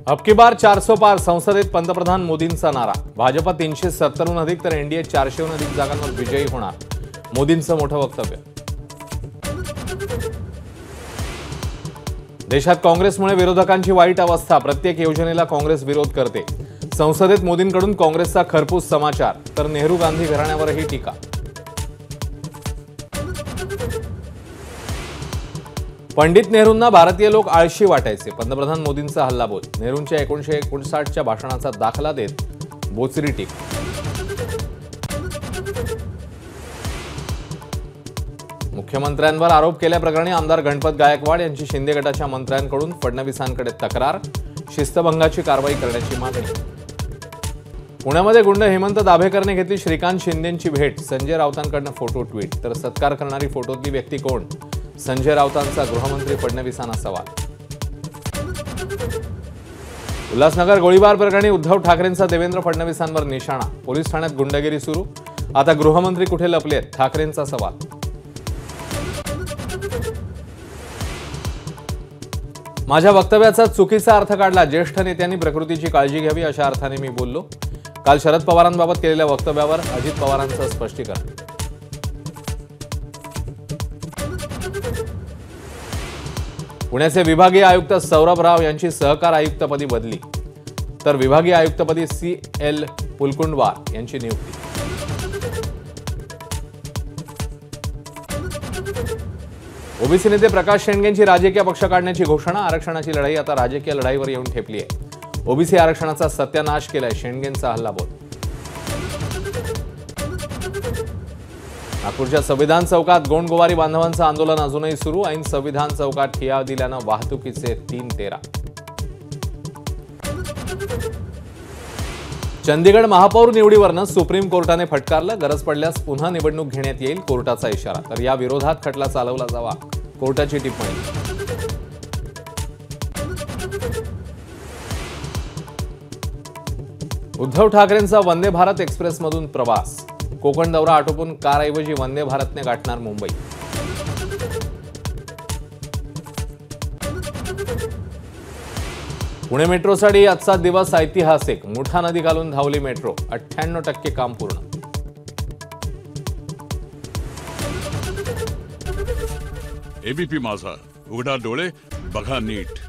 अब की बार 400 पार संसदेत पंतप्रधान मोदींचा नारा। भाजपा 370हून अधिक तर एनडीए 400हून अधिक जागांवर विजयी होणार, मोदींचं मोठं वक्तव्य। देशात काँग्रेसमुळे विरोधकांची वाईट अवस्था, प्रत्येक योजनेला काँग्रेस विरोध करते। संसदेत मोदींकडून काँग्रेसचा खरपूस समाचार, तर नेहरू गांधी घराण्यावरही टीका। पंडित नेहरूंना भारतीय लोक आळशी वाटायचे, पंतप्रधान मोदींचा हल्लाबोल। नेहरूंच्या 1959च्या भाषणाचा दाखला देत बोचरी टीका। मुख्यमंत्र्यांवर आरोप केल्याप्रकरणी आमदार गणपत गायकवाड यांची शिंदे गटाच्या मंत्र्यांकडून फडणवीसांकडे तक्रार, शिस्तभंगाची कारवाई करण्याची मागणी। पुण्यामध्ये गुंड हेमंत दाभेकरने घेतली श्रीकांत शिंदेंची भेट, संजय राऊतांकडून फोटो ट्विट। तर सत्कार करणारी फोटोतली व्यक्ती कोण, संजय राऊतांचा गृहमंत्री फडणवीसांना सवाल। उल्हासनगर गोळीबार प्रकरणी उद्धव ठाकरेंचा देवेंद्र फडणवीसांवर निशाणा, पोलीस ठाण्यात गुंडगिरी सुरू, आता गृहमंत्री कुठे लपलेत, ठाकरेंचा सवाल। माझ्या वक्तव्याचा चुकीचा अर्थ काढला, ज्येष्ठ नेत्यांनी प्रकृतीची काळजी घ्यावी अशा अर्थाने मी बोललो। काल शरद पवारांबाबत केलेल्या वक्तव्यावर अजित पवारांचं स्पष्टीकरण। पुण्याचे विभागीय आयुक्त सौरभ राव यांची सहकार आयुक्तपदी बदली, तर विभागीय आयुक्तपदी CL पुलकुंडवार यांची नियुक्ती। ओबीसी नेते प्रकाश शेंडगेंची राजकीय पक्ष काढण्याची घोषणा, आरक्षणाची लढाई आता राजकीय लढाईवर येऊन ठेपली आहे। ओबीसी आरक्षणाचा सत्यानाश केलाय, शेंडगेंचा हल्लाबोल। नागपूरच्या संविधान चौकात गोंडगोवारी बांधवांचं आंदोलन अजूनही सुरू, ऐन संविधान चौकात ठिय्या दिल्यानं वाहतुकीचे 3 तेरा। चंदीगड महापौर निवडीवरनं सुप्रीम कोर्टाने फटकारलं, गरज पडल्यास पुन्हा निवडणूक घेण्यात येईल, कोर्टाचा इशारा। तर या विरोधात खटला चालवला जावा, कोर्टाची टिप्पणी। उद्धव ठाकरेंचा वंदे भारत एक्सप्रेसमधून प्रवास, कोकण दौरा आटोपून कारऐवजी वंदे भारतने गाठणार मुंबई। पुणे मेट्रोसाठी आजचा दिवस ऐतिहासिक, मुठा नदी घालून धावली मेट्रो, 98% काम पूर्ण। एबीपी माझा, उघडा डोळे बघा नीट।